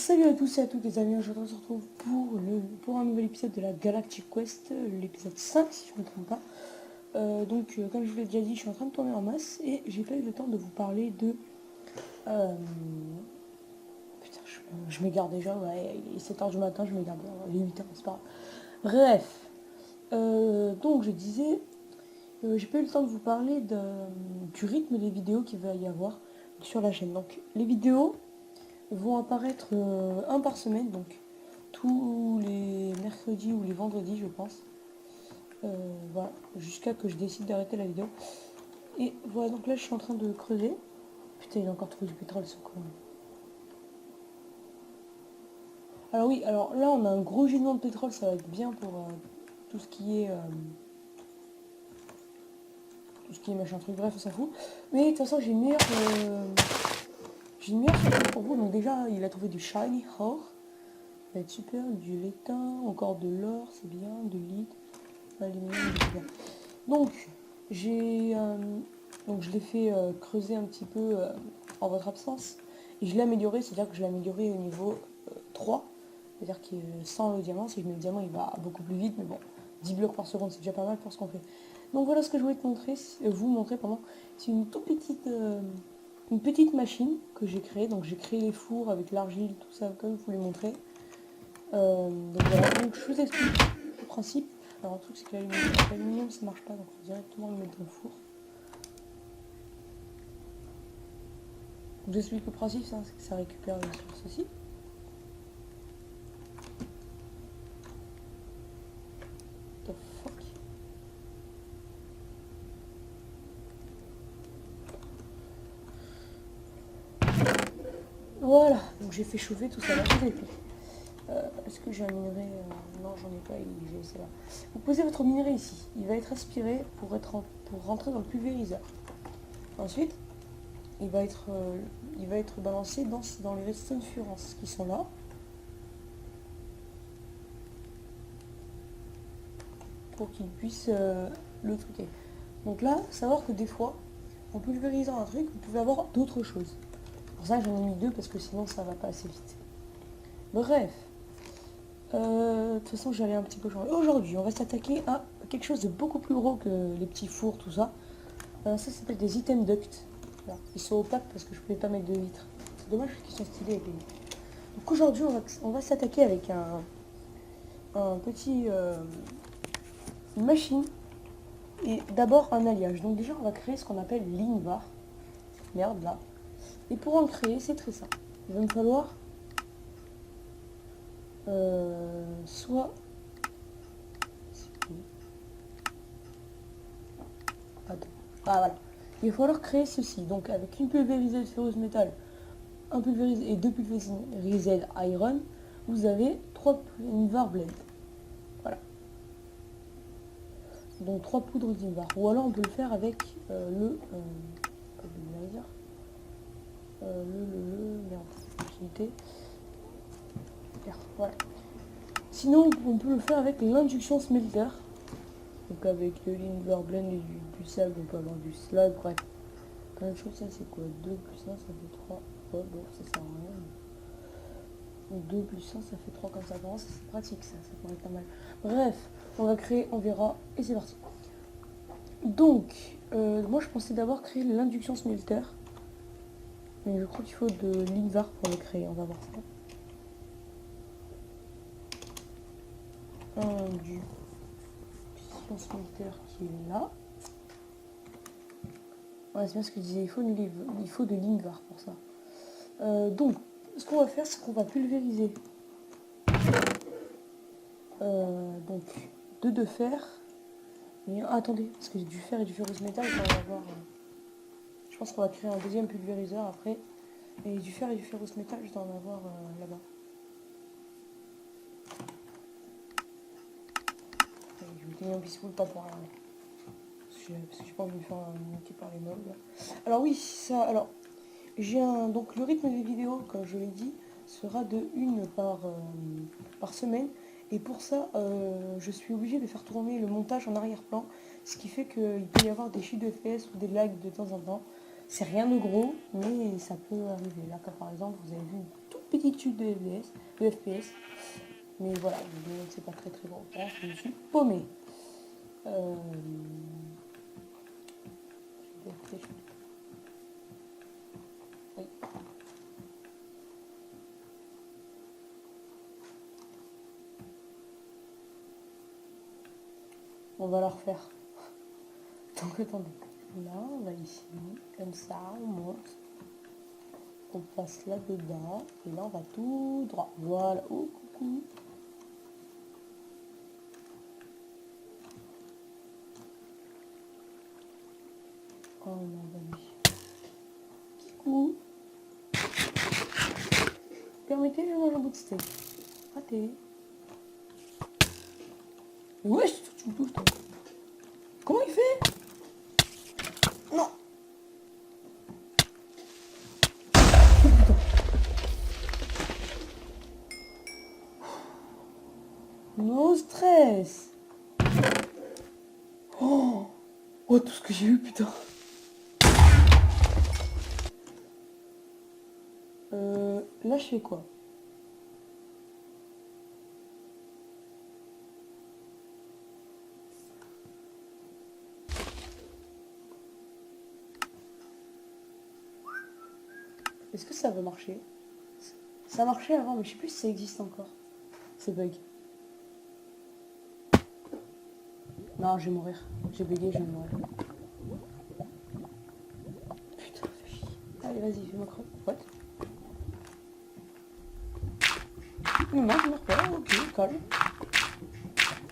Salut à tous et à toutes les amis, aujourd'hui on se retrouve pour un nouvel épisode de la Galactic Quest, l'épisode 5 si je ne me trompe pas. Comme je vous l'ai déjà dit, je suis en train de tourner en masse et j'ai pas eu le temps de vous parler de... Putain, je m'égare déjà, ouais, il est 7h du matin, je m'égare, il est 8h, c'est pas grave. Bref, donc je disais, j'ai pas eu le temps de vous parler du rythme des vidéos qu'il va y avoir sur la chaîne. Donc les vidéos vont apparaître un par semaine, donc tous les mercredis ou les vendredis, je pense. Voilà, jusqu'à que je décide d'arrêter la vidéo. Et voilà, donc là, je suis en train de creuser. Putain, il a encore trouvé du pétrole, ce con. Alors oui, alors là, on a un gros gisement de pétrole, ça va être bien pour tout ce qui est... tout ce qui est machin truc, bref, on s'en fout. Mais de toute façon, j'ai une meilleure... j'ai une meilleure surprise pour vous. Donc déjà, il a trouvé du shiny ore. Ça va être super, du laitin, encore de l'or, c'est bien, de l'it, l'aluminium, c'est bien. Donc, je l'ai fait creuser un petit peu en votre absence. Et je l'ai amélioré, c'est-à-dire que je l'ai amélioré au niveau 3. C'est-à-dire que sans le diamant, si je mets le diamant, il va beaucoup plus vite, mais bon, 10 blocs par seconde, c'est déjà pas mal pour ce qu'on fait. Donc voilà ce que je voulais vous montrer, pardon. C'est une petite machine que j'ai créée. Donc j'ai créé les fours avec l'argile, tout ça, comme je vous l'ai montré. Donc voilà, donc je vous explique le principe. Alors le truc c'est que l'aluminium ça marche pas, donc on va directement le mettre dans le four. Je vous explique le principe, c'est que ça récupère les sources aussi. The fuck. Voilà, donc j'ai fait chauffer tout ça là, je vous ai fait. Est-ce que j'ai un minerai non, j'en ai pas, c'est là. Vous posez votre minerai ici, il va être aspiré pour rentrer dans le pulvériseur. Ensuite, il va être balancé dans les redstone furance qui sont là. Pour qu'il puisse le truquer. Donc là, savoir que des fois, en pulvérisant un truc, vous pouvez avoir d'autres choses. Pour ça, j'en ai mis 2 parce que sinon ça va pas assez vite. Bref. De toute façon, j'allais un petit peu changer. Aujourd'hui, on va s'attaquer à quelque chose de beaucoup plus gros que les petits fours, tout ça. Ça s'appelle des item ducts. Voilà. Ils sont opaques parce que je pouvais pas mettre de vitres. C'est dommage qu'ils sont stylés avec les vitres. Donc aujourd'hui, on va s'attaquer avec un petit... une machine et d'abord un alliage. Donc déjà, on va créer ce qu'on appelle l'invar. Merde, là. Et pour en créer, c'est très simple. Il va me falloir soit... Attends. Ah, voilà. Il va falloir créer ceci. Donc avec une pulvérisée de ferrous métal, un pulvérisé et 2 pulvérisés iron, vous avez 3 invar blend. Voilà. Donc 3 poudres d'invar. Ou alors on peut le faire avec merde, utilité. Voilà. Sinon on peut le faire avec l'induction smelter. Donc avec le l'invar blend et du sable, on peut avoir du slag, bref. Plein de choses, ça c'est quoi? 2 plus 1 ça fait 3. Oh bon, ça sert à rien. Donc 2 plus 1 ça fait 3 comme ça. Vraiment, ça c'est pratique, ça pourrait être pas mal. Bref, on va créer, on verra, et c'est parti. Donc, moi je pensais d'abord créer l'induction smelter. Mais je crois qu'il faut de l'invar pour le créer, on va voir ça. Induction smelter qui est là. Ouais, c'est bien ce que je disais, il faut de l'invar pour ça. Donc, ce qu'on va faire, c'est qu'on va pulvériser donc 2 de fer. Et attendez, parce que j'ai du fer et du ferrous métal, on va avoir. Je pense qu'on va créer un deuxième pulvériseur après. Et du fer et du ferrous métal, je dois en avoir là-bas. Je vais tenir un petit peu le temps pour rien. Parce que j'ai pas envie de me faire niquer par les mobs. Alors oui, ça. Alors, donc le rythme des vidéos, comme je l'ai dit, sera de 1 par semaine. Et pour ça, je suis obligée de faire tourner le montage en arrière-plan, ce qui fait qu'il peut y avoir des chutes de FPS ou des lags de temps en temps. C'est rien de gros, mais ça peut arriver. Là, par exemple, vous avez vu une toute petite chute de FPS. Mais voilà, c'est pas très très bon. Là, je me suis paumé. Oui. On va la refaire. Donc attendez. Là, on va ici, comme ça, on monte. On passe là-dedans. Et là, on va tout droit. Voilà. Oh, coucou. Oh non, bah oui. Coucou. Permettez, je mange un bout de steak. Raté. Wesh, tu me touches, toi. Comment il fait? Non. Putain. No stress. Oh, oh, tout ce que j'ai eu, putain. Là, je fais quoi? Est-ce que ça va marcher? Ça marchait avant, mais je sais plus si ça existe encore. C'est bug. Non, je vais mourir. J'ai bugué, je vais mourir. Putain, fais chier. Allez, vas-y, fais-moi creux. What? Non, je meurs pas. Ok, calme.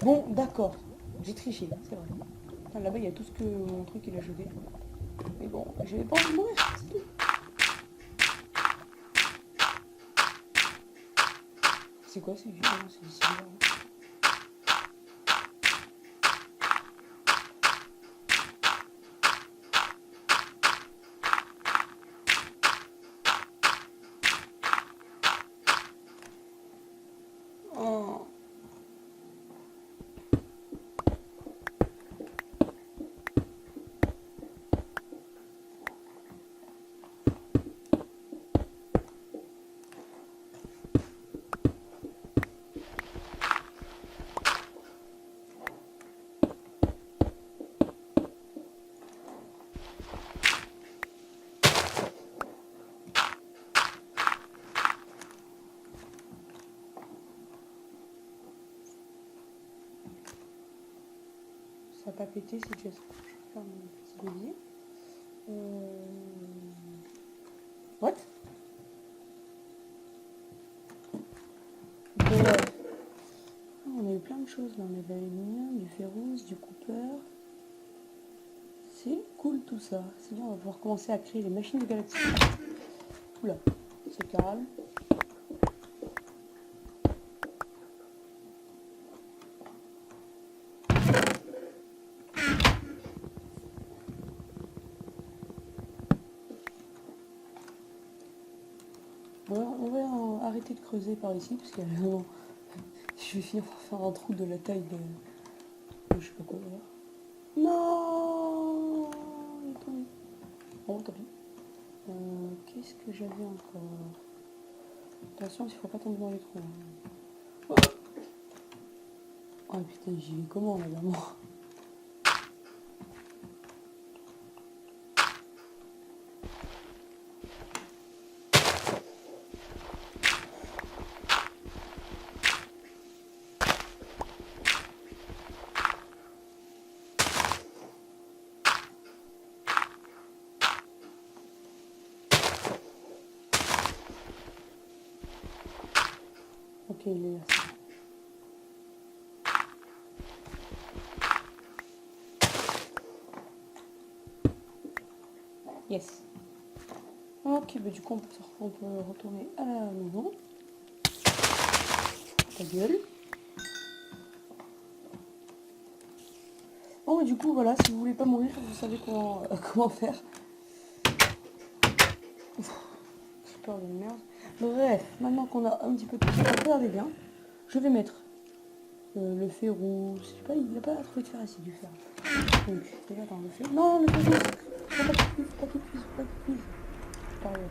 Bon, d'accord. J'ai triché, c'est vrai. Putain, là-bas, il y a tout ce que mon truc il a jeté. Mais bon, je vais pas envie de mourir, c'est tout. C'est quoi, c'est violent, c'est violent. Oh. Ça n'a pas pété, c'est déjà ça. Je vais faire mon petit levier. What? Bref. Ah, on a eu plein de choses là. On a de l'aluminium, du ferrous, du copper. C'est cool tout ça. C'est bien, on va pouvoir commencer à créer les machines de galaxie. Oula, c'est calme. Bon, on va arrêter de creuser par ici parce qu'il y a vraiment... Je vais finir par faire un trou de la taille de je sais pas quoi d'ailleurs. Non, il est tombé. Bon, tant pis. Qu'est-ce que j'avais encore? Attention, il ne faut pas tomber dans les trous. Oh, oh putain, j'y vais comment là vraiment? Ok, il est là. Yes. Ok, bah du coup on peut retourner à la maison. Ta gueule. Bon, bah du coup voilà, si vous voulez pas mourir, vous savez comment faire. J'ai peur de merde. Bref, maintenant qu'on a un petit peu tout ça, regardez bien. Je vais mettre le ferrou. Je sais pas, il n'a pas trouvé de fer ici, du fer. Donc, déjà dans le fer. Non, le ferrou, faut pas qu'il cuise, faut pas qu'il cuise. Pareil,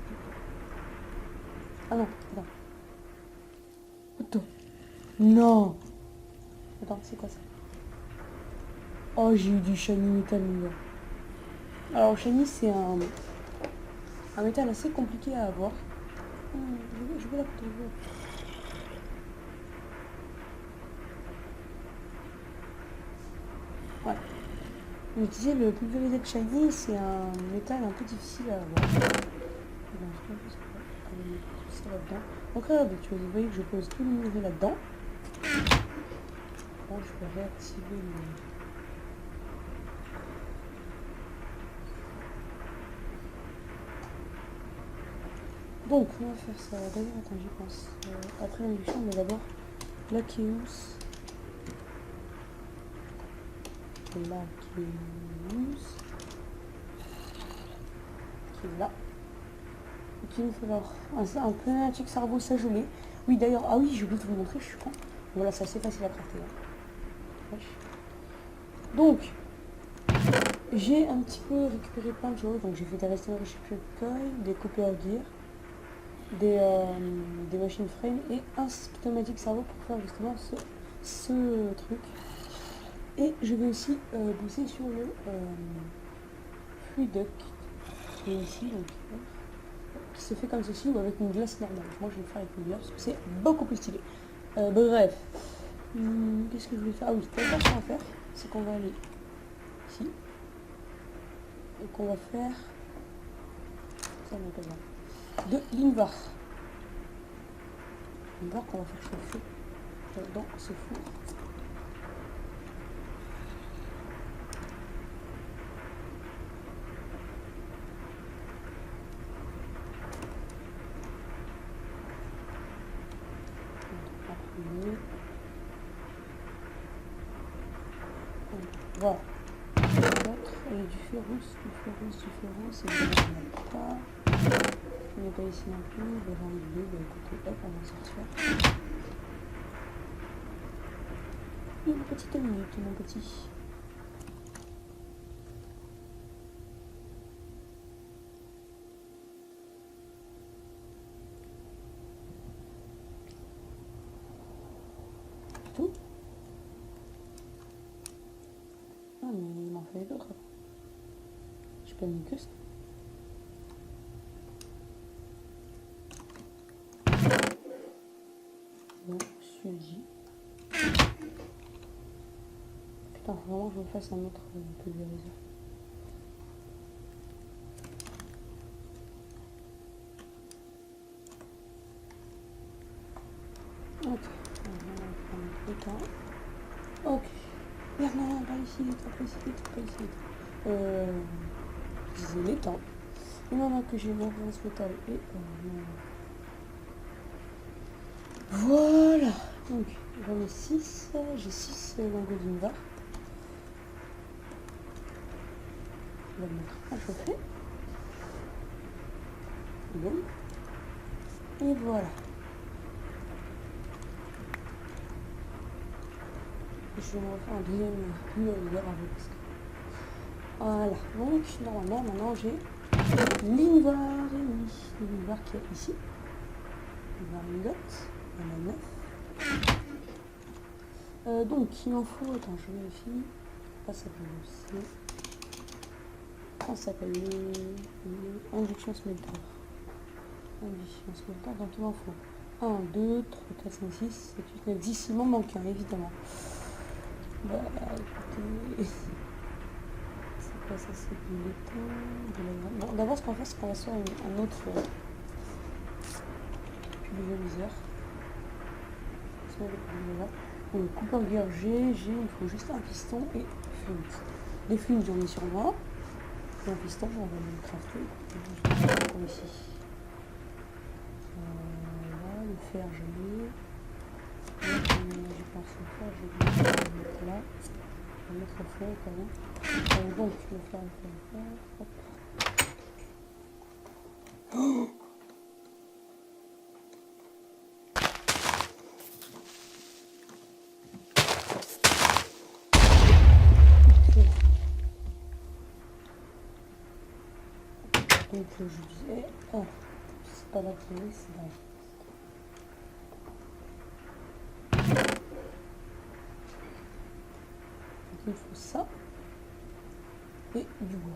ah non, attends. Non. Attends, c'est quoi ça? Oh, j'ai eu du shiny métal, mon gars. Alors, shiny, c'est un métal assez compliqué à avoir. Je veux la photo. Ouais. Mais tu sais, le pulvérisé de shiny, c'est un métal un peu difficile à avoir. C'est là-dedans. Donc regardez, vous voyez que je pose tout le minerai là-dedans. Bon, je vais réactiver le... Donc, on va faire ça. D'ailleurs, attends, j'y pense. Après l'induction, mais d'abord, l'Akeus. L'Akeus. Qui est là. Donc, il nous faut alors un pneumatique cerveau, ça je l'ai. Oui, d'ailleurs, ah oui, j'ai oublié de vous montrer, je suis con. Voilà, c'est assez facile à crafter. Hein. Donc, j'ai un petit peu récupéré plein de choses. Donc, j'ai fait des restoration coil, des copper gear, des machines frame et un pneumatique cerveau pour faire justement ce truc. Et je vais aussi bosser sur le fluid duct qui est ici, donc, qui se fait comme ceci ou avec une glace normale. Moi je vais le faire avec une glace parce que c'est beaucoup plus stylé. Bref, qu'est-ce que je vais faire? Ah oui, la chose à faire, c'est qu'on va aller ici. Donc on va faire ça, on appelle là, de l'invar. L'invar qu'on va faire chauffer dans ce four. Voilà. Il y a du ferrous, c'est vraiment pas. Il n'est pas ici non plus, le rang de bleu, bah écoutez, hop, on va sortir. Une petite minute, mon petit. Tout. Ah, mais il m'en fallait d'autres. J'ai pas mis que ça. Bon, celui-ci. Putain, faut vraiment que je me fasse un autre pulvériseur. Ok, on va prendre le temps. Ok. Merde, non, pas ici, pas ici. Je disais les temps. Et maintenant que j'ai mon rince métal et voilà. Donc, j'en ai 6. J'ai 6 lingots d'invar. On va le mettre à chauffer. Bon. Et voilà. Je vais me refaire un deuxième pulvériseur avec ça. Voilà. Donc, normalement, maintenant j'ai l'invar. Et oui, l'invar qui est ici. L'invar lingot. Il y en a 9. Donc, il en faut. Attends, je vérifie. Ça s'appelle aussi. Ça s'appelle le induction smelter. Induction smelter, donc il en faut 1, 2, 3, 4, 5, 6, 7, 8, 9, 10. Il m'en manque un, évidemment. Bah écoutez. C'est quoi ça? C'est du laiton. Bon, d'abord, ce qu'on va faire, c'est qu'on va faire un autre pulvériseur. Donc, coupe gear G, il faut juste un piston et flint. Les flints, j'en ai sur moi. Et un piston, on va le crafter. Comme ici. Là, le fer, je l'ai. J'ai pensé au fer, je vais le mettre là. Je vais mettre au feu quand même. Donc, le fer. Hop. Oh, donc je disais, c'est pas la clé, c'est là. il me faut ça. Et du bois.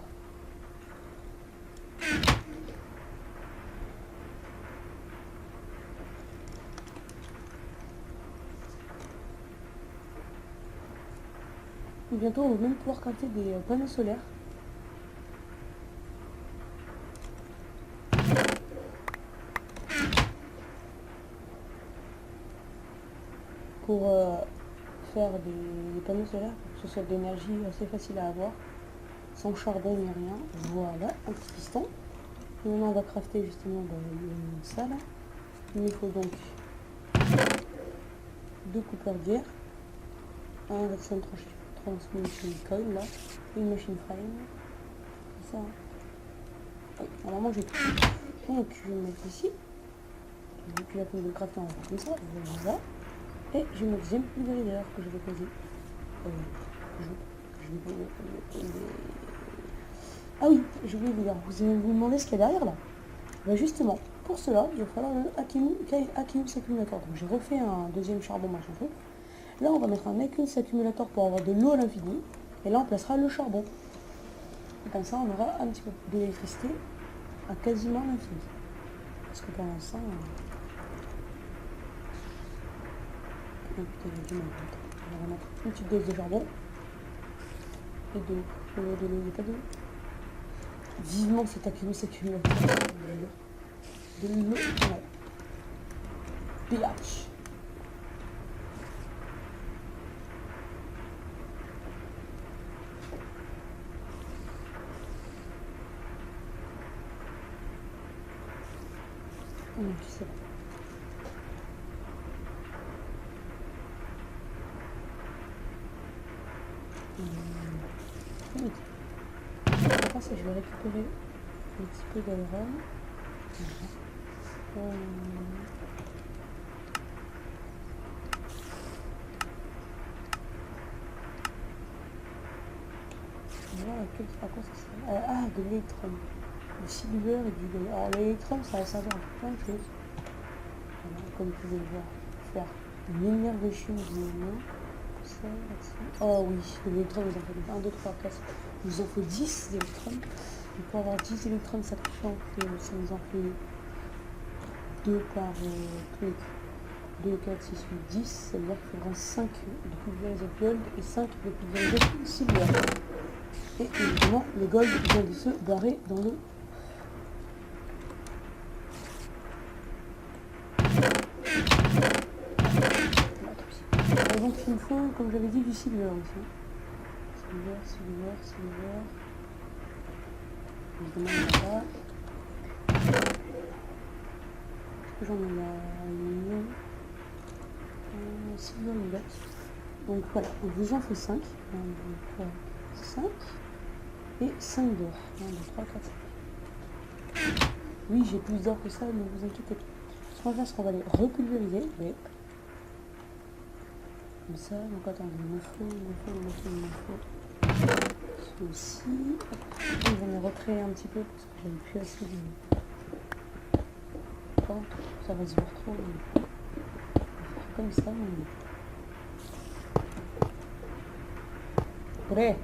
Et bientôt, on va même pouvoir capter des panneaux solaires. Pour faire des panneaux solaires, pour que ce soit de l'énergie assez facile à avoir, sans charbon ni rien. Voilà, un petit piston. Et maintenant, on va crafter justement ça là. Il nous faut donc 2 coupeurs d'hier, un redstone transmission coil là, une machine frame. C'est ça. Hein. Oui, normalement j'ai tout. Donc je vais me mettre ici. Depuis la pause de crafter, on va faire comme ça. Voilà. Et j'ai mon deuxième pulvérisateur que je vais poser. Ah oui, je voulais vous dire, vous allez vous demander ce qu'il y a derrière là. Ben justement, pour cela, il va falloir le Aqueous Accumulator. Donc j'ai refait un deuxième charbon machin truc. Là, on va mettre un Aqueous Accumulator pour avoir de l'eau à l'infini. Et là, on placera le charbon. Et comme ça, on aura un petit peu d'électricité à quasiment l'infini. Parce que pour l'instant... Oh putain, j'ai du mal. On va mettre une petite dose de charbon. Et de l'eau. De l'eau, il n'y a pas d'eau. Vivement cet Aqueous Accumulator. De l'eau. Ouais. pH. Donc c'est bon. Après ça, je vais récupérer un petit peu d'iron. Voilà, à quoi ça sert? Ah, de l'électron. Du silver et du gold. Alors l'électron, ça va servir à plein de choses. Voilà, comme vous pouvez le voir, faire une énervation du moment. Oh oui, l'électron, vous en faites 1, 2, 3, 4. Il nous en faut 10 électrons. Et pour avoir 10 électrons, ça nous en fait 2 par truc. 2, 4, 6, 8, 10. Ça veut dire qu'il faudra 5 de pulvérisation gold et 5 de pulvérisation silver. Et évidemment, le gold vient de se barrer dans le... Donc il me faut, comme j'avais dit, du silver aussi. Silver. Évidemment, il y en a pas. Est-ce que j'en ai là? Silver nugget. Donc voilà, donc je vous en fais 5. 1, 2, 3, 5. Et 5 d'or. 1, 2, 3, 4, 5. Oui, j'ai plus d'or que ça, ne vous inquiétez pas. Ce qu'on va faire, c'est qu'on va les repulvériser. Mais... comme ça, donc attendez, il me faut. Ceci. On va les recréer un petit peu parce que j'avais plus assez de... ça va se voir trop. On va faire comme ça. Prêt.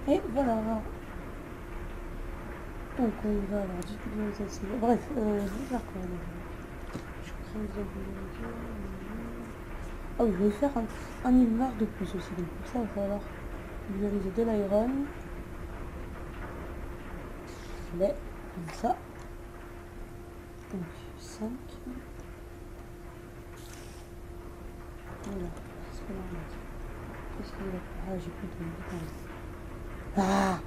Et voilà. Donc on va avoir du pulvérisation. Bref, je vais faire quoi déjà? Je crée une pulvérisation. Ah oui, je vais faire un hiver de plus aussi. Donc pour ça, il va falloir pulvériser de l'iron. Mais comme ça. Donc 5. Voilà. Qu'est-ce qu'on va mettre? Qu'est-ce qu'on va faire? Ah, j'ai plus de temps. Ah!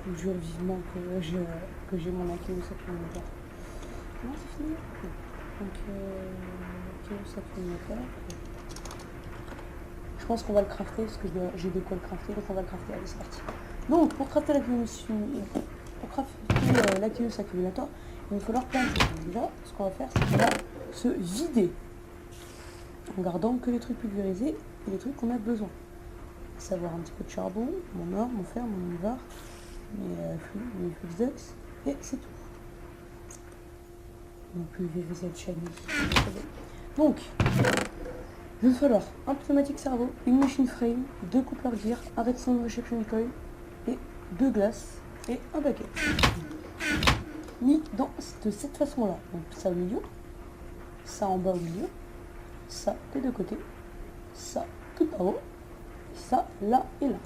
Je jure vivement que j'ai mon Akeos accumulateur. Comment c'est fini? Donc, Akeos accumulateur. Je pense qu'on va le crafter, parce que j'ai de quoi le crafter, donc on va le crafter. Allez, c'est parti. Donc, pour crafter l'Akeos accumulateur, il va falloir plein de choses. Déjà, ce qu'on va faire, c'est qu'on va se vider, en gardant que les trucs pulvérisés et les trucs qu'on a besoin. À savoir un petit peu de charbon, mon or, mon fer, mon ivoire, mes flux et c'est tout. Non plus pulvériser le chami. Donc, il va falloir un pneumatique cerveau, une machine frame, 2 couplers gear, un redstone reception coil et 2 glaces et un bucket. Mis de cette façon-là. Donc ça au milieu, ça en bas au milieu, ça des deux côtés, ça tout en haut, ça là et là.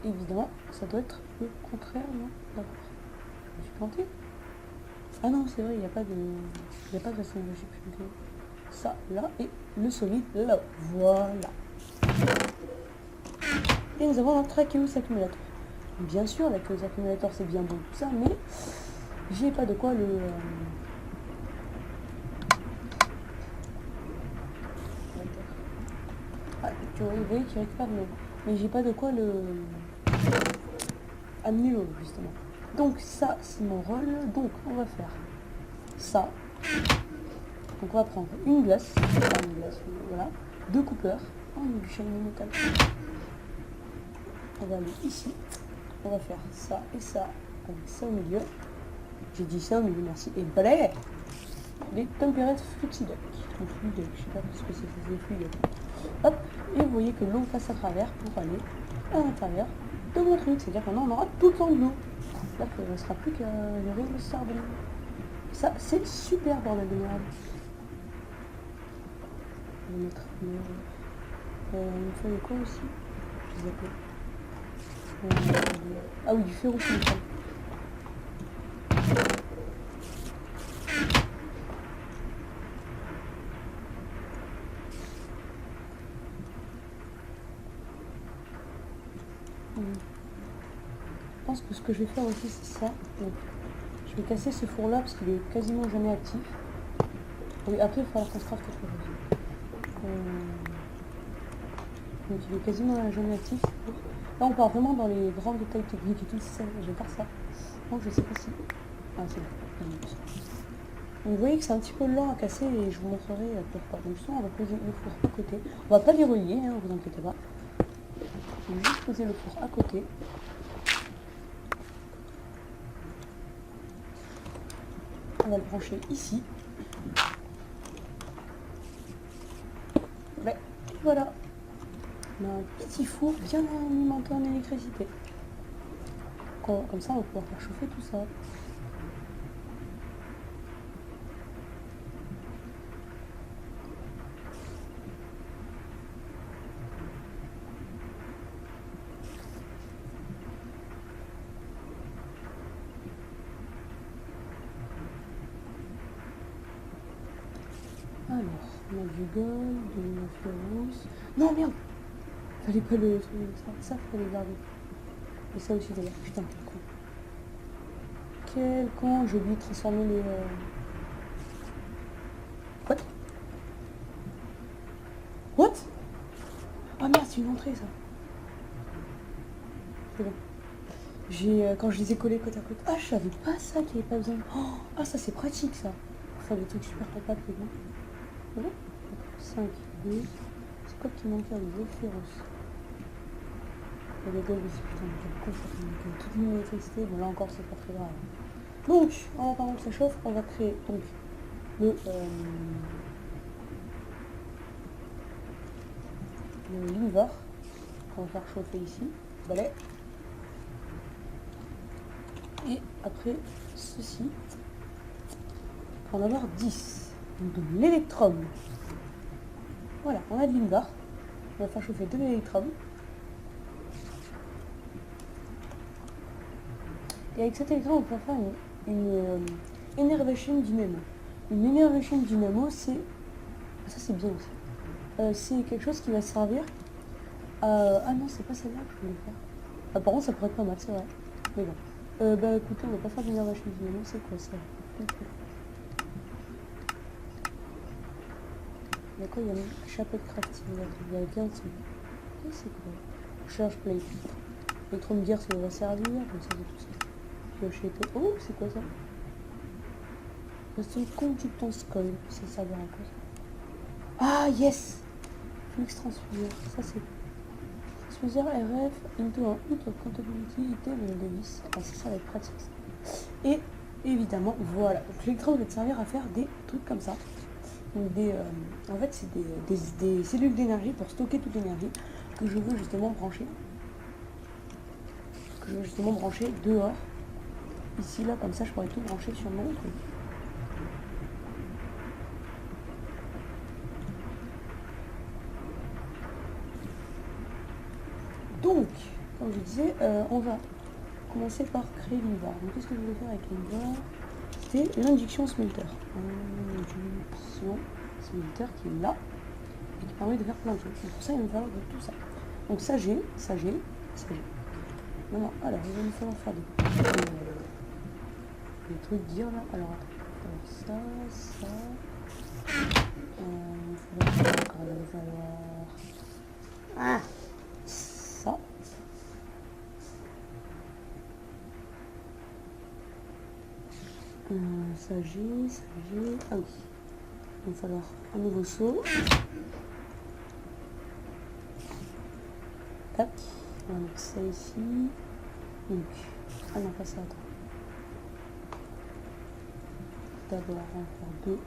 Et évidemment, ça doit être le contraire, non? D'accord. Je me suis planté. Ah non, c'est vrai, il n'y a pas de façon logique. Ça là et le solide là. Voilà. Et nous avons notre Akeos accumulateur. Bien sûr, l'Akeos accumulateur c'est bien bon tout ça, mais j'ai pas de quoi le... Ah, tu voyez qu'il récupère de l'eau. Mais j'ai pas de quoi le... amener l'eau, justement. Donc ça, c'est mon rôle. Donc on va faire ça. Donc on va prendre une glace, voilà, 2 coupeurs, du shiny métal. On va aller ici. On va faire ça et ça, avec ça au milieu. J'ai dit ça au milieu, merci. Et balai les températures fluidiques. Je sais pas ce que c'est des fluides. Hop, et vous voyez que l'eau passe à travers pour aller à l'intérieur de mon truc. C'est-à-dire que maintenant on aura tout le temps de l'eau. Là, il ne sera plus qu'à gérer le charbon. Ça, c'est super, bordel de merde. On va mettre une feuille de quoi aussi? Je les appelle. Ah oui, du ferro métal. Je pense que ce que je vais faire aussi, c'est ça. Donc, je vais casser ce four là parce qu'il est quasiment jamais actif. Oui, après il va falloir qu'on se crafte quelque chose. Donc il est quasiment jamais actif. Là on part vraiment dans les grands détails techniques et tout, c'est ça, je vais faire ça. Donc je sais pas si... Ah c'est bon. Donc vous voyez que c'est un petit peu lent à casser et je vous montrerai pourquoi. Donc ça on va poser le four à côté. On va pas les relier, hein, vous inquiétez pas. On va juste poser le four à côté. On va le brancher ici. Ouais, voilà. On a un petit four bien alimenté en électricité. Comme ça, on va pouvoir faire chauffer tout ça. Alors, on a du gold, du ferrous. Non, merde! Fallait pas le... Ça, fallait le garder. Et ça aussi d'ailleurs. Putain, quel con. Quel con, j'ai oublié de transformer les... What? What? Ah merde, c'est une entrée ça. C'est bon. Quand je les ai collés côte à côte. Ah, je savais pas ça qu'il n'y avait pas besoin. Oh, ah, ça c'est pratique ça. Pour faire des trucs super compacts et tout. C'est bon? 5, 2. C'est quoi qui manquait? Le féroce. Et les gold aussi, putain, quel con ça fait manquer. Toute une électricité, bon là encore c'est pas très grave. Donc, en attendant que ça chauffe, on va créer donc le l'univers qu'on va faire chauffer ici, balai. Et après ceci, pour en avoir 10. Donc de l'électrum. Voilà, on a de l'univers. On va faire chauffer de l'électrum. Et avec cet électron, on peut faire une Innervation Dynamo. Une Innervation Dynamo, c'est... Ça, c'est bien aussi. C'est quelque chose qui va servir à... Ah non, c'est pas celle-là que je voulais faire. Ah, par contre, ça pourrait être pas mal, c'est vrai. Mais bon. Bah écoutez, on va pas faire de l'énervage finalement, c'est quoi ça? D'accord, il y a un chapeau de crafting, il y a 15 secondes. C'est quoi? Charge plate. Electrum gear, ça va servir, comme ça c'est tout ça. Piocher épée. Oh, c'est quoi ça? C'est une conductance coil, ça servira à quoi ça? Ah yes! Flux transfuseur, ça c'est. Transfuseur RF into un outre comptability item de vis. Ah, ça va être pratique ça. Et évidemment, voilà. Donc l'électrode va te servir à faire des trucs comme ça. Donc en fait, c'est des cellules d'énergie pour stocker toute l'énergie que je veux justement brancher. Dehors. Ici, là, comme ça, je pourrais tout brancher sur mon truc. Donc, comme je disais, on va commencer par créer l'univers. Donc, qu'est-ce que je voulais faire avec l'univers? C'était l'injection smelter. Injection smelter qui est là et qui permet de faire plein de trucs. Donc, pour ça, il va me falloir de tout ça. Donc, ça j'ai. Non, alors, il va me falloir faire des trucs dire là. Alors, ça. Il va falloir. Ah! Ça. Ça j'ai. Ah oui. Il va falloir un nouveau saut. Tac. On va mettre ça ici. Donc. Ah non, pas ça, attends. D'abord, on va faire deux.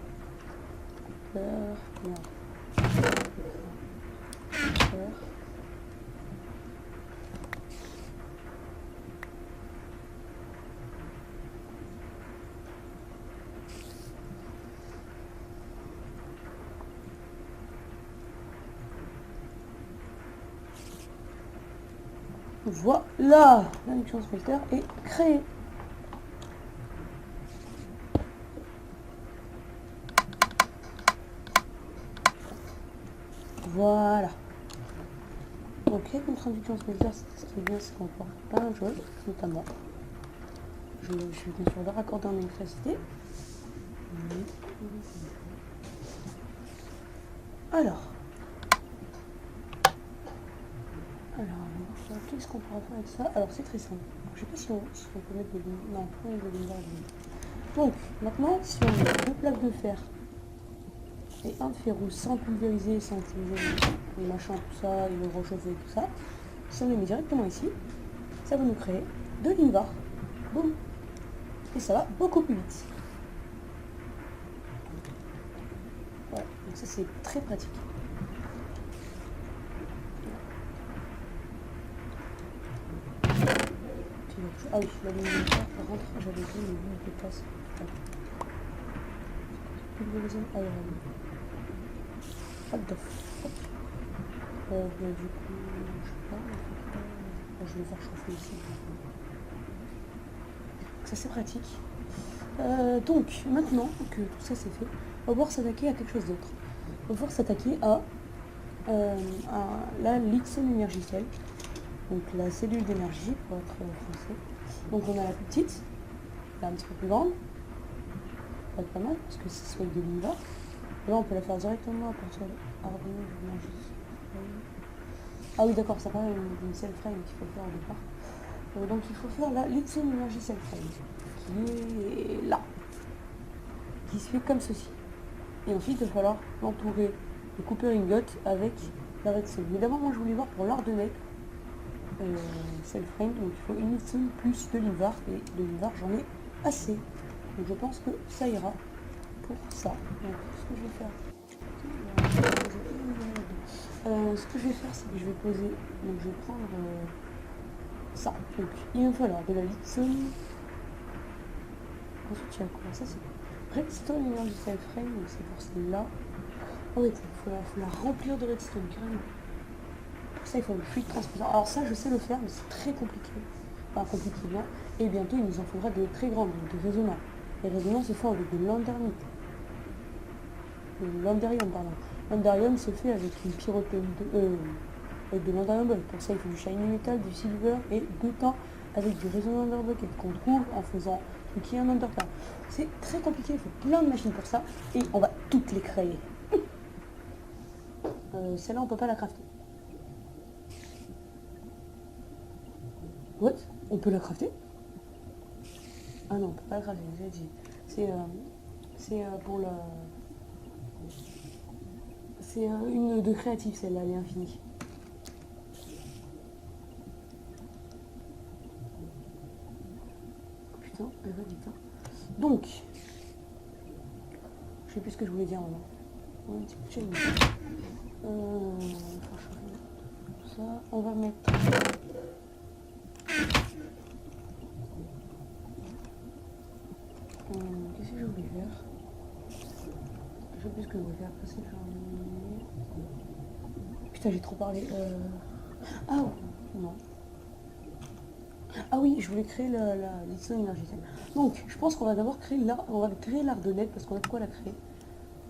Voilà, l'induction smelter est créée. Voilà. Donc notre induction smelter, ce qui est bien, c'est qu'on peut faire plein de choses, notamment. Je vais bien sûr leur accorder en électricité. Alors, qu'est-ce qu'on pourra faire avec ça? Alors c'est très simple. Je sais pas si on peut mettre de lumière. Non, on peut mettre de lumière. Donc maintenant, si on met deux plaques de fer et un de ferrous sans pulvériser, sans utiliser les machins, tout ça, et le rechauffer, tout ça, si on les met directement ici, ça va nous créer de l'invar. Boum. Et ça va beaucoup plus vite. Voilà, donc ça c'est très pratique. Ah oui, la lumière, par contre, j'avais dit, mais lui, il dépasse. Pulvérisation aérienne. What the fuck? Du coup, je sais pas, je vais faire chauffer ici. Ça c'est pratique. Donc, maintenant que tout ça c'est fait, on va pouvoir s'attaquer à quelque chose d'autre. On va pouvoir s'attaquer à la Lithium Energy Cell. Donc la cellule d'énergie pour être français. Donc on a la plus petite, là un petit peu plus grande, ça va être pas mal parce que c'est soit de l'univers. Là on peut la faire directement à partir de Arduino d'énergie. Ah oui d'accord, ça paraît une cell frame qu'il faut faire au départ. Donc il faut faire la Lithium Energy Cell Frame qui est là, qui se fait comme ceci. Et ensuite il va falloir l'entourer de Cooper Ingot avec la redstone. Mais d'abord moi je voulais voir pour l'art de mec. Cell frame, donc il faut une lithium plus de l'invar, et de l'invar j'en ai assez, donc je pense que ça ira pour ça. Donc ce que je vais faire, c'est que je vais poser, donc je vais prendre ça, donc il va falloir de la lithium, ensuite il y a quoi, ça c'est redstone energy cell frame, donc c'est pour celle-là. Oh oui, il faut la remplir de redstone carrément. Ça, il faut le fluide transposant. Alors ça, je sais le faire, mais c'est très compliqué. Enfin, compliqué, non. Et bientôt, il nous en faudra de très grandes, donc des résonants. Les résonants se font avec de l'andernite. L'anderium, pardon. L'anderium se fait avec une pyrotonite de l'anderium. Pour ça, il faut du shiny metal, du silver et d'autant avec du résonant underbucket qu'on trouve en faisant cliquer un underpair. C'est très compliqué, il faut plein de machines pour ça et on va toutes les créer. Celle-là on peut pas la crafter. What? On peut la crafter? Ah non, on peut pas la crafter, j'ai dit. C'est pour la... C'est une de créative celle-là, elle est infinie. Putain, elle va vite. Hein. Donc, je sais plus ce que je voulais dire maintenant. Un petit peu de chaîne. Ça, on va mettre... Qu'est-ce que j'ai oublié de faire? Je sais plus ce que je voulais faire. Passer le jardinier. Putain, j'ai trop parlé. Ah non. Ah oui, je voulais créer l'édition énergétique. Donc, je pense qu'on va d'abord créer l'ardonnette parce qu'on a de quoi la créer.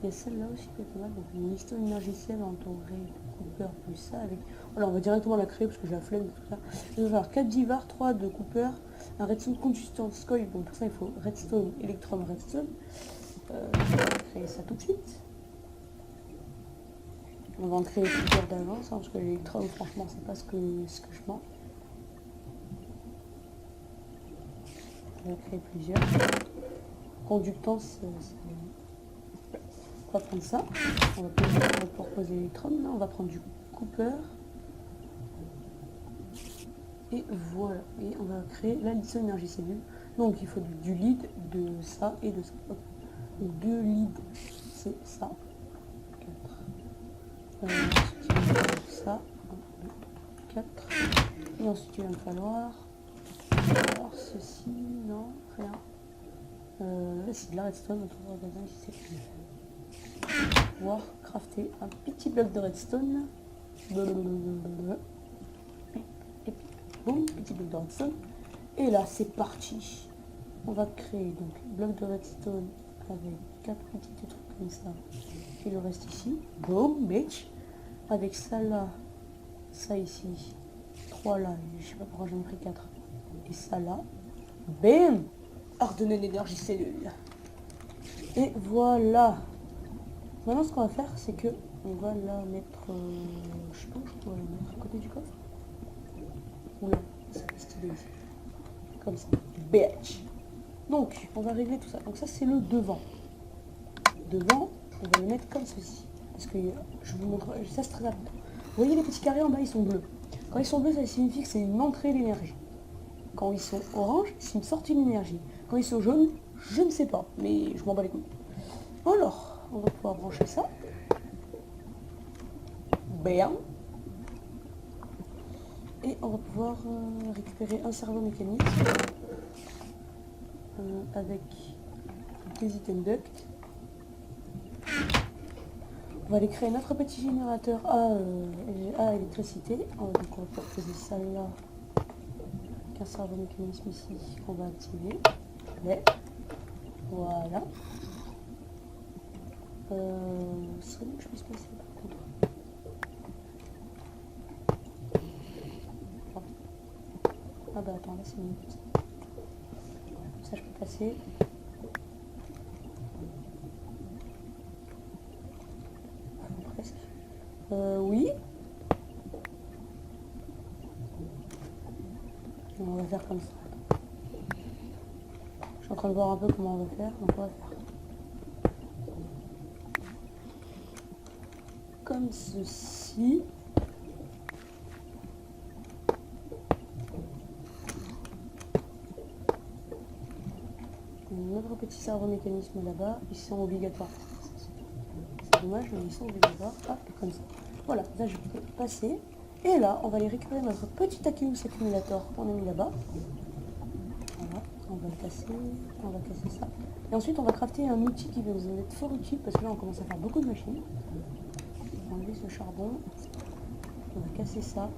Il y a celle-là aussi qui est pas mal. Donc, une liston énergéticienne entourée de Cooper plus ça avec... Voilà, on va directement la créer parce que j'ai la flemme de tout ça. Il va falloir 4 divars, 3 de Cooper, un redstone consistance coil. Bon, pour ça, il faut redstone, electrum, redstone. On va créer ça tout de suite. On va en créer plusieurs d'avance, hein, parce que l'électrum, franchement, c'est pas ce que je manque. On va créer plusieurs. Conductance, on va prendre ça. On va pouvoir poser l'électrum. Là, on va prendre du Cooper. Et voilà. Et on va créer l'addition énergie cellule. Donc, il faut du lead, de ça et de ça. Donc, 2 leads, c'est ça. 4. Ensuite, il va falloir ça. 1, 2, 4. Et ensuite, il va me falloir... Alors, ceci, non, rien. C'est de la redstone, on trouvera besoin si c'est pouvoir crafter un petit bloc de redstone. Et puis, boum, petit bloc de redstone. Et là, c'est parti. On va créer donc bloc de redstone avec 4 petits trucs comme ça. Et le reste ici. Boum, bitch. Avec ça là, ça ici. 3 là, je sais pas pourquoi j'en ai pris 4. Et ça là. Bam! Ordonner l'énergie cellule. Et voilà. Maintenant, ce qu'on va faire, c'est que on va la mettre... je sais pas où je pourrais la mettre. À côté du coffre. Ou là. C'est stylé ici. Comme ça. Bitch. Donc, on va régler tout ça. Donc ça, c'est le devant. Devant, on va le mettre comme ceci. Parce que je vous montre... Ça, c'est très important. Vous voyez les petits carrés en bas, ils sont bleus. Quand ils sont bleus, ça signifie que c'est une entrée d'énergie. Quand ils sont orange, c'est une sortie d'énergie. Quand ils sont jaunes, je ne sais pas, mais je m'en bats les couilles. Alors, on va pouvoir brancher ça. Bien. Et on va pouvoir récupérer un cerveau mécanique avec des items duct. On va aller créer notre petit générateur à électricité. Donc on va pouvoir poser ça là. Un cerveau mécanisme ici qu'on va activer. Mais, voilà. Ce serait bien que je puisse passer par contre. Bon. Ah bah attends, là c'est mieux. Ça je peux passer. Presque. Oui. On va faire comme ça. Je suis en train de voir un peu comment on va faire. Donc on va faire comme ceci. Notre petit cerveau mécanisme là-bas. Ils sont obligatoires. C'est dommage, mais ils sont obligatoires. Hop, comme ça. Voilà, là je peux passer. Et là, on va aller récupérer notre petit Akeus accumulator qu'on a mis là-bas. Voilà, on va le casser, on va casser ça. Et ensuite, on va crafter un outil qui va nous être fort utile parce que là, on commence à faire beaucoup de machines. On va enlever ce charbon. On va casser ça.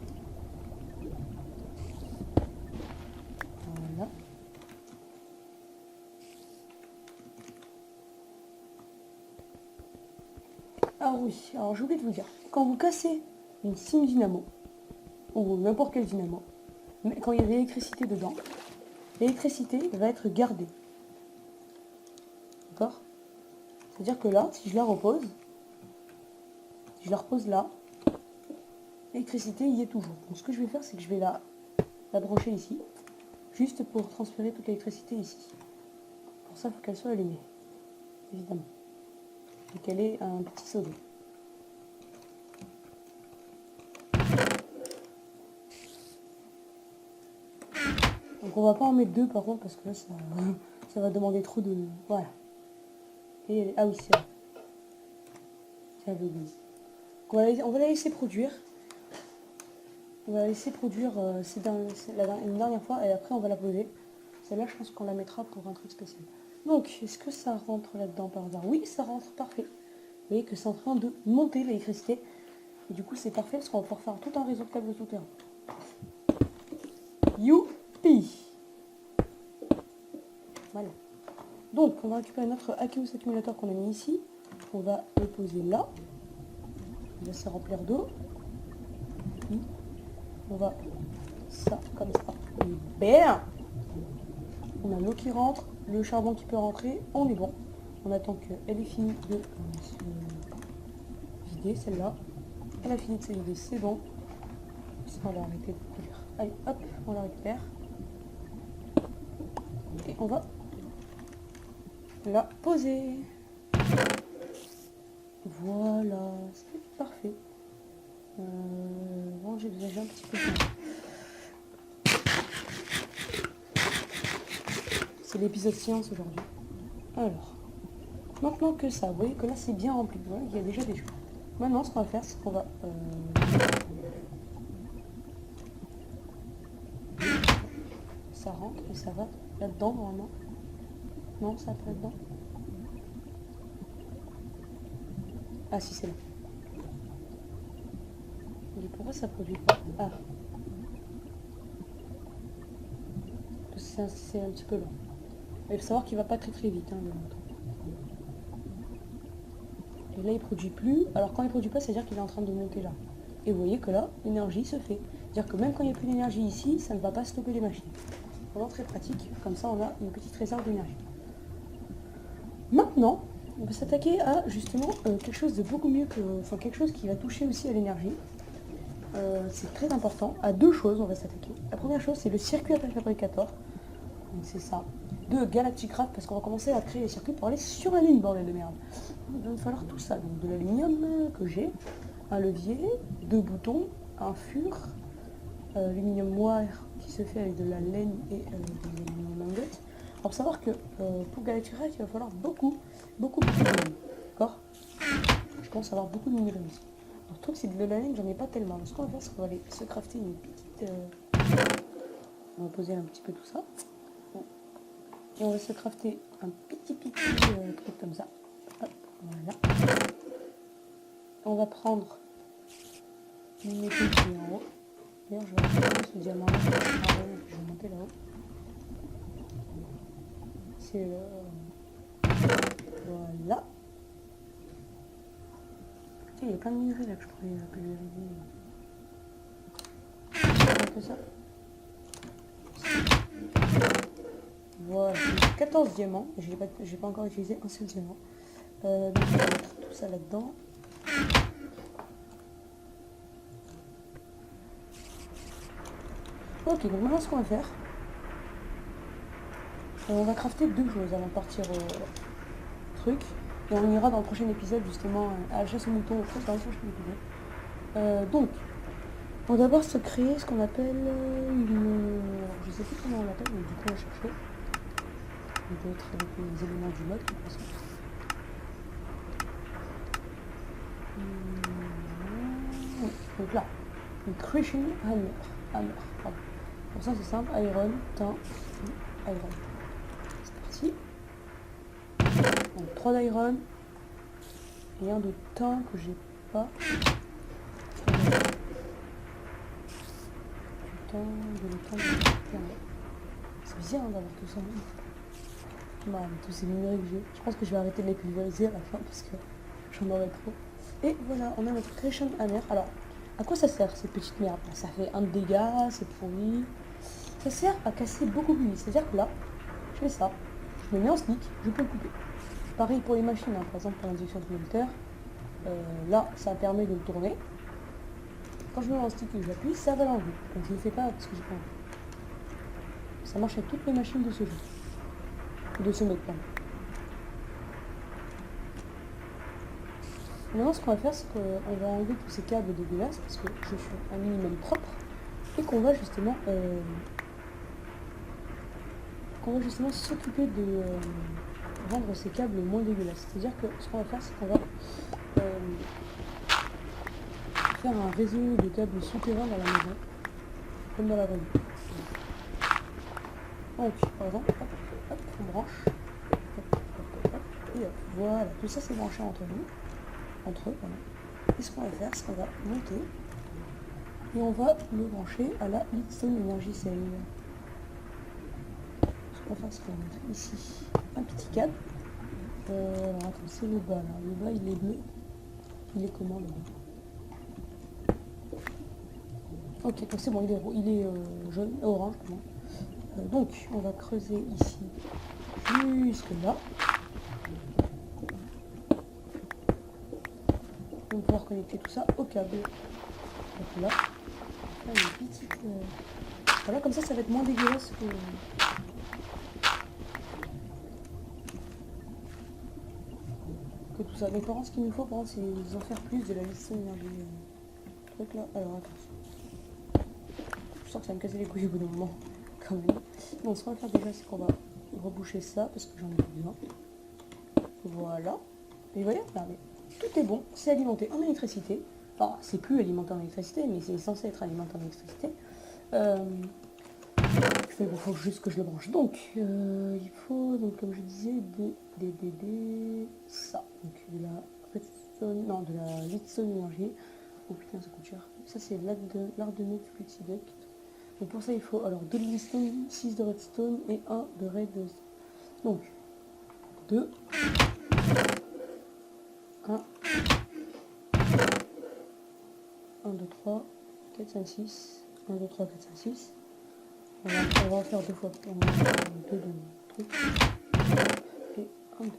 Voilà. Ah oui, alors j'ai oublié de vous dire, quand vous cassez une sim dynamo, ou n'importe quel dynamo, mais quand il y a de l'électricité dedans, l'électricité va être gardée. D'accord? C'est-à-dire que là, si je la repose là, l'électricité y est toujours. Donc ce que je vais faire, c'est que je vais la brancher ici, juste pour transférer toute l'électricité ici. Pour ça, il faut qu'elle soit allumée, évidemment. Et qu'elle ait un petit seau d'eau. Donc on va pas en mettre deux par contre, parce que là, ça va demander trop de... Voilà. Et ah oui, c'est vrai. C'est aveugle. On va la laisser produire. On va la laisser produire une dernière fois et après on va la poser. Celle-là, je pense qu'on la mettra pour un truc spécial. Donc, est-ce que ça rentre là-dedans par hasard? Oui, ça rentre, parfait. Vous voyez que c'est en train de monter l'électricité. Et du coup, c'est parfait parce qu'on va pouvoir faire tout un réseau de câbles souterrains. Youpi! Voilà. Donc, on va récupérer notre Aqueous accumulateur qu'on a mis ici. On va le poser là. On va se remplir d'eau. On va ça comme ça. Et bam! On a l'eau qui rentre, le charbon qui peut rentrer, on est bon. On attend qu'elle ait fini de se vider, celle-là. Elle a fini de se vider, c'est bon. On va arrêter de produire. Allez, hop, on la récupère. Et on va la poser. Voilà, c'est parfait. Bon, j'ai besoin un petit peu de temps. C'est l'épisode science aujourd'hui. Alors, maintenant que ça, vous voyez que là c'est bien rempli. Voilà, il y a déjà des choses. Maintenant, ce qu'on va faire, c'est qu'on va... Ça rentre et ça va là-dedans normalement. Non, ça va pas là-dedans. Ah si, c'est là. Et pourquoi ça produit pas? Ah. C'est un petit peu long. Il faut savoir qu'il va pas très très vite, hein, le moteur. Et là il produit plus. Alors quand il produit pas, c'est-à-dire qu'il est en train de monter là. Et vous voyez que là, l'énergie se fait. C'est-à-dire que même quand il n'y a plus d'énergie ici, ça ne va pas stopper les machines. Vraiment très pratique. Comme ça, on a une petite réserve d'énergie. Maintenant, on va s'attaquer à justement quelque chose de beaucoup mieux que... Enfin, quelque chose qui va toucher aussi à l'énergie. C'est très important. À deux choses, on va s'attaquer. La première chose, c'est le circuit attaque fabricator. Donc c'est ça. De Galacticraft, parce qu'on va commencer à créer les circuits pour aller sur la Lune, bordel de merde. Il va me falloir tout ça. Donc de l'aluminium que j'ai, un levier, deux boutons, un fur, l'aluminium noir qui se fait avec de la laine et des aluminium ingots. Alors savoir que pour Galacticraft, il va falloir beaucoup de laine. D'accord? Je pense avoir beaucoup de minerais ici. Alors le truc c'est que de la laine, j'en ai pas tellement. Donc ce qu'on va faire, c'est qu'on va aller se crafter une petite... On va poser un petit peu tout ça. Et on va se crafter un petit truc comme ça. Hop, voilà. On va prendre une méthode qui est en haut. D'ailleurs, je vais prendre ce diamant là. Je vais monter là-haut. C'est voilà. Tiens, il y a plein de minerais là que je pourrais pulvériser. Un peu ça. Voilà, j'ai 14 diamants. J'ai pas encore utilisé un seul diamant. Donc on va mettre tout ça là-dedans. Ok, donc maintenant ce qu'on va faire, on va crafter deux choses avant de partir au truc. Et on ira dans le prochain épisode justement à la chasse aux moutons, dans le prochain épisode. Donc, on va d'abord se créer ce qu'on appelle une... Je sais plus comment on l'appelle, mais du coup on va chercher. Il doit être avec les éléments du mode de toute façon. Donc là, une crushing hammer. Pardon. Pour ça c'est simple, iron, tin, iron. C'est parti. Donc 3 d'iron et un de tin que j'ai pas. C'est bizarre d'avoir tout ça. Non, mais tous ces minerais que j'ai. Je pense que je vais arrêter de les pulvériser à la fin parce que j'en aurai trop. Et voilà, on a notre Creation Hammer. Alors, à quoi ça sert cette petite merde? Ça fait un de dégâts, c'est pourri. ça sert à casser beaucoup plus vite. C'est-à-dire que là, je fais ça, je me mets en sneak, je peux le couper. Pareil pour les machines, hein. Par exemple pour l'injection de moteur, là, ça permet de le tourner. Quand je me mets en stick et que j'appuie, ça va l'enlever. Donc je ne le fais pas parce que j'ai pas envie. Ça marche avec toutes les machines de ce jeu. De ce mode, pardon. Maintenant, ce qu'on va faire, c'est qu'on va enlever tous ces câbles dégueulasses parce que je suis un minimum propre et qu'on va justement s'occuper de rendre ces câbles moins dégueulasses. C'est-à-dire que ce qu'on va faire, c'est qu'on va faire un réseau de câbles souterrains dans la maison, comme dans la vraie vie. Donc, par exemple, hop, hop, on branche, hop, hop, hop, et hop, voilà, tout ça c'est branché entre eux, pardon. Et ce qu'on va faire, c'est qu'on va monter et on va le brancher à la Lidstone Energy Cell. Ce qu'on va faire, c'est qu'on va mettre ici un petit câble. Alors attends, c'est le bas là. Le bas il est bleu. Il est comment le bas? Ok, donc c'est bon, il est jaune, orange, pardon. Donc on va creuser ici jusque là. On va pouvoir connecter tout ça au câble. Donc là, une petite. Voilà, comme ça va être moins dégueulasse que tout ça. Mais par contre, ce qu'il nous faut, par contre, c'est en faire plus de la Lidstone Energy. Truc là. Alors attends. Je sens que ça va me casser les couilles au bout d'un moment. Quand même. Donc ce qu'on va faire déjà, c'est qu'on va reboucher ça parce que j'en ai besoin. Voilà. Et vous voyez, regardez. Tout est bon, c'est alimenté en électricité. Enfin, c'est plus alimenté en électricité, mais c'est censé être alimenté en électricité. Il faut juste que je le branche. Donc, il faut, donc, comme je disais, ça. Donc, de la redstone, non, de la Lidstone Energy. Oh putain, ça coûte cher. Ça, c'est l'Ardenate Fluxiduct. Donc, pour ça, il faut alors 2 de Lidstone, 6 de redstone et 1 de redstone. Donc, 2. 1, 2, 3, 4, 5, 6. 1, 2, 3, 4, 5, 6. Voilà, on va en faire 2 fois. On va faire 2 de trucs. Et 1, 2.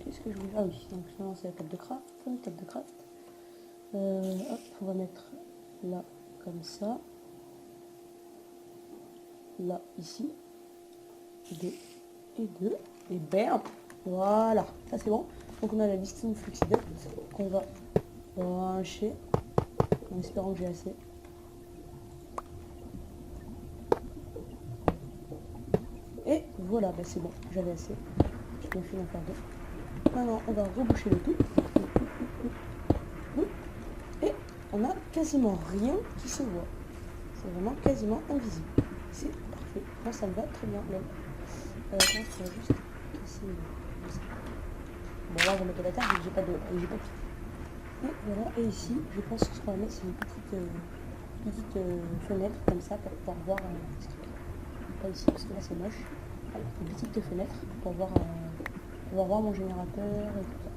Qu'est-ce que je voulais... Ah oui, donc maintenant c'est la table de craft. Hop, on va mettre là, comme ça. Là, ici. 2 et 2. Et bam! Voilà, ça c'est bon. Donc on a la Lidstone Fluxiduct qu'on va brancher en espérant que j'ai assez. Et voilà, bah c'est bon, j'avais assez. Je me fais d'en faire 2. Maintenant on va reboucher le tout. Et on a quasiment rien qui se voit. C'est vraiment quasiment invisible. C'est parfait. Moi ça me va très bien. Quand on va juste casser ça. Bon là on va mettre la terre, j'ai pas de et voilà, et ici je pense que ce qu'on va mettre c'est une petite fenêtre comme ça pour pouvoir voir pas ici parce que là c'est moche. Voilà, une petite fenêtre pour pouvoir voir mon générateur et tout ça.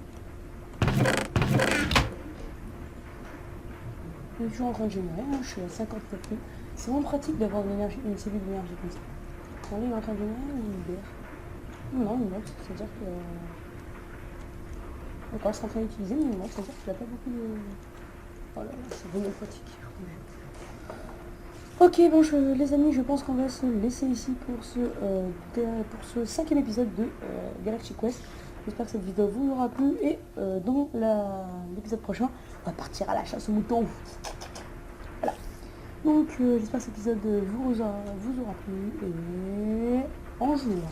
Je suis toujours en train de générer, hein, je suis à 50 fois plus. C'est vraiment pratique d'avoir une cellule d'énergie comme ça. Quand il est en train de générer, il libère. Non, il monte, c'est-à-dire que... Quand c'est en train d'utiliser, mais non, c'est-à-dire qu'il n'a pas beaucoup de... Voilà, c'est vraiment pratique. Ok, bon, les amis, je pense qu'on va se laisser ici pour ce 5e épisode de Galactic Quest. J'espère que cette vidéo vous aura plu et dans l'épisode prochain, on va partir à la chasse aux moutons. Voilà. Donc, j'espère que cet épisode vous aura plu et en jour.